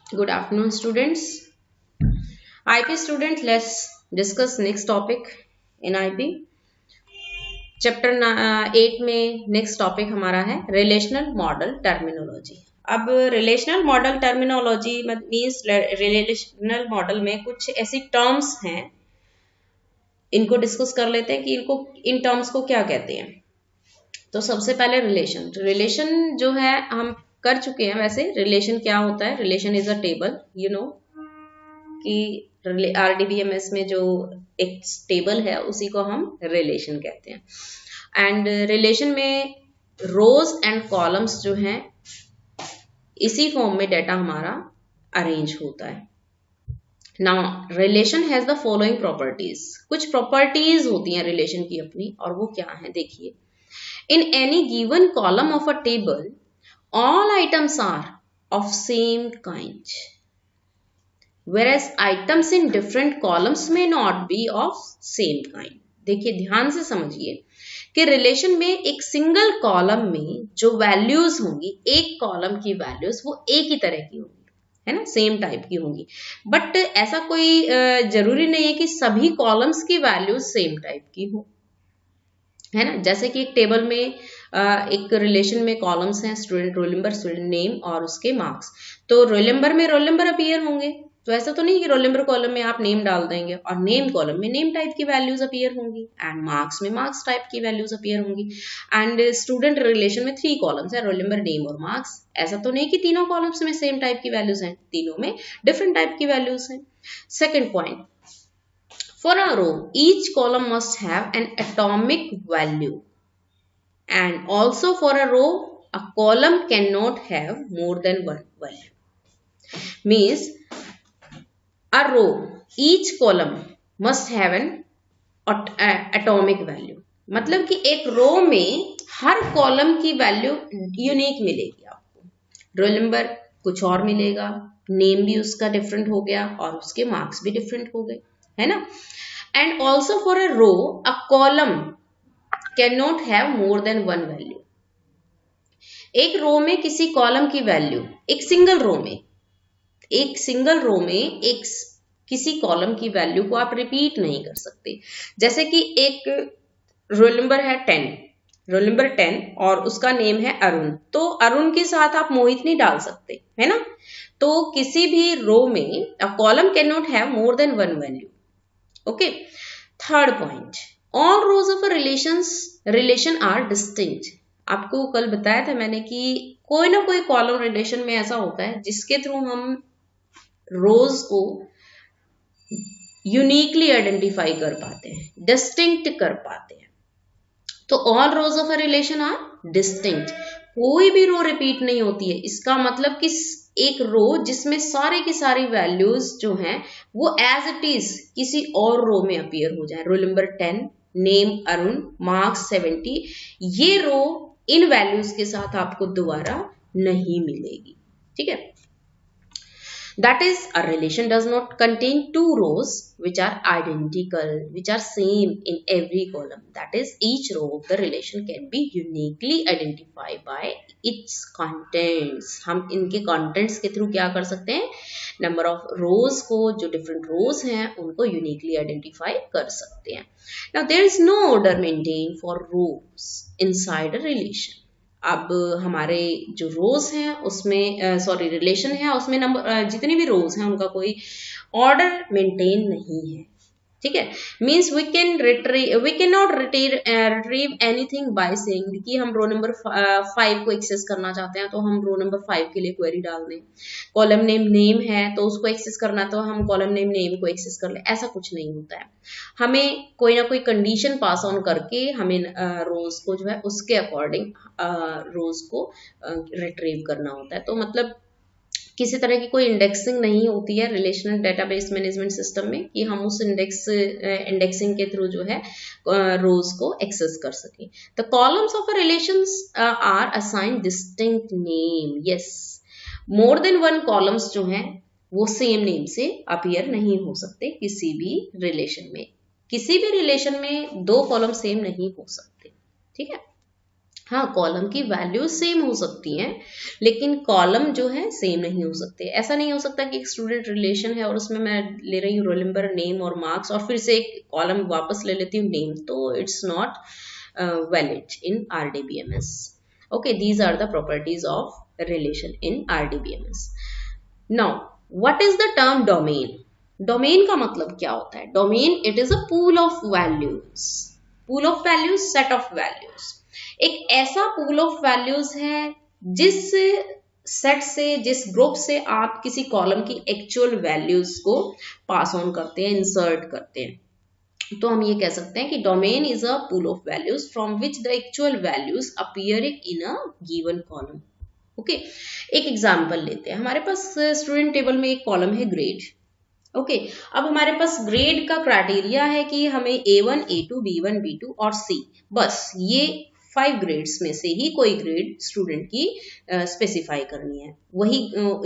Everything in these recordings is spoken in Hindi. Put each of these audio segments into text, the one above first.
Good afternoon, students. IP student, let's discuss next topic in IP. Chapter 8 में नेक्स्ट टॉपिक हमारा है रिलेशनल मॉडल टर्मिनोलॉजी। अब relational model terminology means relational model में कुछ ऐसी टर्म्स हैं, इनको डिस्कस कर लेते हैं कि इन टर्म्स को क्या कहते हैं। तो सबसे पहले रिलेशन जो है हम कर चुके हैं। वैसे रिलेशन क्या होता है? Relation is a table, you know कि RDBMS में जो एक टेबल है उसी को हम रिलेशन कहते हैं। एंड रिलेशन में रोज एंड कॉलम्स जो हैं इसी फॉर्म में डाटा हमारा अरेंज होता है। Now relation has the following properties. कुछ प्रॉपर्टीज होती हैं रिलेशन की अपनी, और वो क्या है देखिए। In any given column of a table all items are of same kind, whereas items in different columns may not be of same kind। देखिए ध्यान से समझिए कि रिलेशन में एक सिंगल कॉलम में जो वैल्यूज होंगी, एक कॉलम की वैल्यूज वो एक ही तरह की होंगी, है ना, सेम टाइप की होंगी। बट ऐसा कोई जरूरी नहीं है कि सभी कॉलम्स की वैल्यूज सेम टाइप की हो, है ना। जैसे कि एक टेबल में एक रिलेशन में कॉलम्स हैं, student roll number, student name और उसके मार्क्स। तो रोल नंबर में रोल नंबर अपीयर होंगे, तो ऐसा तो नहीं कि रोल नंबर कॉलम में आप नेम डाल देंगे और नेम कॉलम में नेम टाइप की वैल्यूज अपीयर होंगी एंड मार्क्स में मार्क्स टाइप की वैल्यूज अपीयर होंगी। एंड स्टूडेंट रिलेशन में 3 कॉलम्स है, रोल नंबर, नेम और मार्क्स। ऐसा तो नहीं कि तीनों कॉलम्स में सेम टाइप की वैल्यूज हैं, तीनों में डिफरेंट टाइप की वैल्यूज हैं। Second point, for a row, each column must have an atomic value, and also for a row, a column cannot have more than one value. Means a row, each column must have an atomic value। मतलब कि एक रो में हर कॉलम की वैल्यू यूनिक मिलेगी आपको। रोल नंबर कुछ और मिलेगा, नेम भी उसका डिफरेंट हो गया और उसके मार्क्स भी डिफरेंट हो गए, है ना। And also for a row, a column cannot have more than one value। एक रो में किसी कॉलम की वैल्यू, एक सिंगल रो में एक किसी कॉलम की वैल्यू को आप रिपीट नहीं कर सकते। जैसे कि एक रोल नंबर है 10, रोल नंबर 10 और उसका नेम है अरुण, तो अरुण के साथ आप मोहित नहीं डाल सकते, है ना। तो किसी भी रो में a column can not have more than one value. Okay. Third point, all rows of a relation are distinct. आपको कल बताया था मैंने कि कोई ना कोई कॉलम रिलेशन में ऐसा होता है जिसके थ्रू हम रोज को यूनिकली आइडेंटिफाई कर पाते हैं, डिस्टिंक्ट कर पाते हैं। तो all rows of a relation are distinct, कोई भी रो रिपीट नहीं होती है। इसका मतलब कि एक रो जिसमें सारे की सारी वैल्यूज जो हैं वो एज इट इज किसी और रो में अपीयर हो जाए। Roll number 10, name Arun, marks 70, ये रो इन वैल्यूज के साथ आपको दोबारा नहीं मिलेगी, ठीक है। That is, a relation does not contain two rows which are identical, which are same in every column. That is, each row of the relation can be uniquely identified by its contents। हम इनके contents के through क्या कर सकते हैं? Number of rows को, जो different rows हैं उनको uniquely identify कर सकते हैं। Now there is no order maintained for rows inside a relation। अब हमारे जो रोज हैं उसमें रिलेशन है उसमें नंबर जितने भी रोज हैं उनका कोई ऑर्डर मेंटेन नहीं है, ठीक है। Means we can not retrieve anything by saying कि हम रो नंबर 5 को एक्सेस करना चाहते हैं तो हम रो नंबर 5 के लिए क्वेरी डाल दें। कॉलम नेम है तो उसको एक्सेस करना तो हम कॉलम नेम को एक्सेस कर लें, ऐसा कुछ नहीं होता है। हमें कोई ना कोई कंडीशन पास ऑन करके हमें रोज को जो है उसके अकॉर्डिंग रोज को रिट्रीव करना होता है। तो मतलब किसी तरह की कोई इंडेक्सिंग नहीं होती है रिलेशनल डेटाबेस मैनेजमेंट सिस्टम में कि हम उस इंडेक्सिंग के थ्रू जो है रोज को एक्सेस कर सकें। The columns of a relations are assign distinct name. Yes, more than one columns जो हैं वो सेम नेम से अपीयर नहीं हो सकते किसी भी रिलेशन में। किसी भी रिलेशन में 2 कॉलम सेम नहीं हो सकते, ठीक है। हाँ, कॉलम की वैल्यूज सेम हो सकती हैं, लेकिन कॉलम जो है सेम नहीं हो सकते। ऐसा नहीं हो सकता कि एक स्टूडेंट रिलेशन है और उसमें मैं ले रही हूँ रोल नंबर, नेम और मार्क्स, और फिर से एक कॉलम वापस ले लेती हूँ नेम, तो it's not valid in RDBMS. Okay, these are the properties of relation in RDBMS. Now, what is the term domain? Domain का मतलब क्या होता है? Domain, it is a pool of values. Pool of values, set of values. एक ऐसा pool of values है जिस सेट से, जिस ग्रुप से आप किसी कॉलम की एक्चुअल वैल्यूज को पास ऑन करते हैं, इंसर्ट करते हैं। तो हम ये कह सकते हैं कि domain is a pool of values from which the actual values appearing in a given column. Okay, एक एग्जांपल लेते हैं। हमारे पास स्टूडेंट टेबल में एक कॉलम है ग्रेड। ओके, अब हमारे पास ग्रेड का क्राइटेरिया है कि हमें A1, A2, B1, B2 और C, बस ये 5 ग्रेड्स में से ही कोई ग्रेड स्टूडेंट की स्पेसिफाई करनी है। वही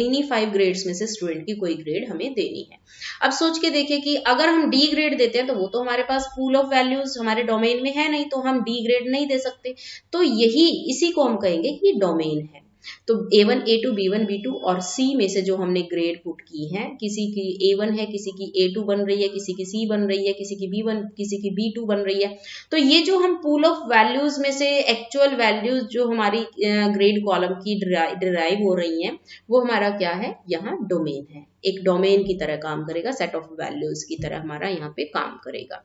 इन्हीं 5 ग्रेड्स में से स्टूडेंट की कोई ग्रेड हमें देनी है। अब सोच के देखिए कि अगर हम डी ग्रेड देते हैं तो वो तो हमारे पास पूल ऑफ वैल्यूज हमारे डोमेन में है नहीं, तो हम डी ग्रेड नहीं दे सकते। तो इसी को हम कहेंगे कि डोमेन है। तो A1, A2, B1, B2 और C में से जो हमने ग्रेड पुट की है, किसी की A1 है, किसी की A2 बन रही है, किसी की C बन रही है, किसी की B1, किसी की B2 बन रही है। तो ये जो हम पूल ऑफ वैल्यूज में से एक्चुअल वैल्यूज जो हमारी ग्रेड कॉलम की डिराइव हो रही हैं, वो हमारा क्या है, यहाँ डोमेन है। एक डोमेन की तरह काम करेगा, सेट ऑफ वैल्यूज की तरह हमारा यहाँ पे काम करेगा।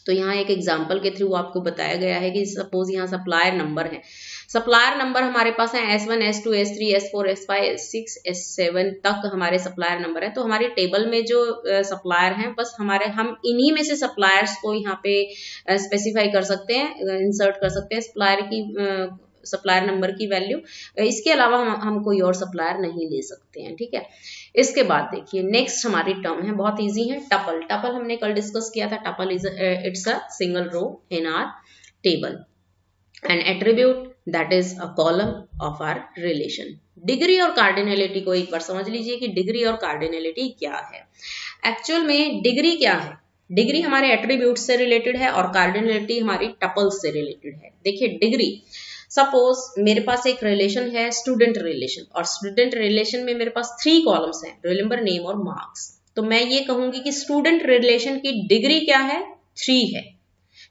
तो यहाँ एक एग्जाम्पल के थ्रू आपको बताया गया है कि सपोज यहाँ सप्लायर नंबर है। सप्लायर नंबर हमारे पास है S1, S2, S3, S4, S5, S6, S7 तक हमारे सप्लायर नंबर है। तो हमारे टेबल में जो सप्लायर हैं, बस हम इन्हीं में से सप्लायर्स को यहाँ पे स्पेसिफाई कर सकते हैं, इंसर्ट कर सकते हैं सप्लायर नंबर की वैल्यू। इसके अलावा हम कोई और सप्लायर नहीं ले सकते हैं, ठीक है। इसके बाद देखिए नेक्स्ट हमारी टर्म है, बहुत इजी है, टपल। टपल हमने कल डिस्कस किया था। Tuple it's a single row in our table, an attribute that is a column of our relation. Degree और कार्डिनलिटी को एक बार समझ लीजिए कि डिग्री और कार्डिनलिटी क्या है। एक्चुअल में डिग्री क्या है? डिग्री हमारे एट्रीब्यूट से रिलेटेड है और कार्डिनलिटी हमारी टपल से रिलेटेड है। देखिए डिग्री, सपोज मेरे पास एक रिलेशन है स्टूडेंट रिलेशन, और स्टूडेंट रिलेशन में मेरे पास 3 कॉलम्स हैं, रोल नंबर, नेम और मार्क्स। तो मैं ये कहूंगी कि स्टूडेंट रिलेशन की डिग्री क्या है? 3 है,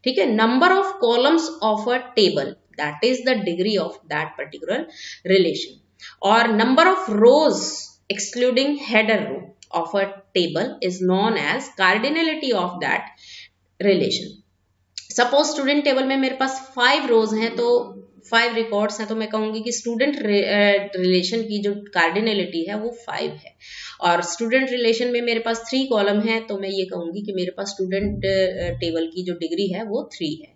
ठीक है। Number of columns of a table, that is the degree of that particular relation. और number of rows excluding header row of a table is known as cardinality of that relation. Suppose student table में मेरे पास 5 रोज हैं, तो 5 रिकॉर्ड्स हैं, तो मैं कहूंगी कि स्टूडेंट रिलेशन की जो कार्डिनलिटी है वो 5 है। और स्टूडेंट रिलेशन में मेरे पास 3 कॉलम है, तो मैं ये कहूंगी कि मेरे पास स्टूडेंट टेबल की जो डिग्री है वो 3 है।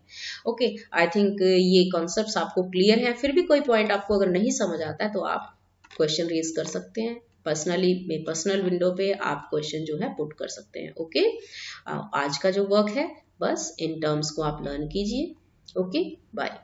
ओके, आई थिंक ये कॉन्सेप्ट्स आपको क्लियर है। फिर भी कोई पॉइंट आपको अगर नहीं समझ आता है तो आप क्वेश्चन रेज कर सकते हैं पर्सनली, में पर्सनल विंडो पे आप क्वेश्चन जो है पुट कर सकते हैं। ओके, आज का जो वर्क है बस इन टर्म्स को आप लर्न कीजिए। Okay, bye.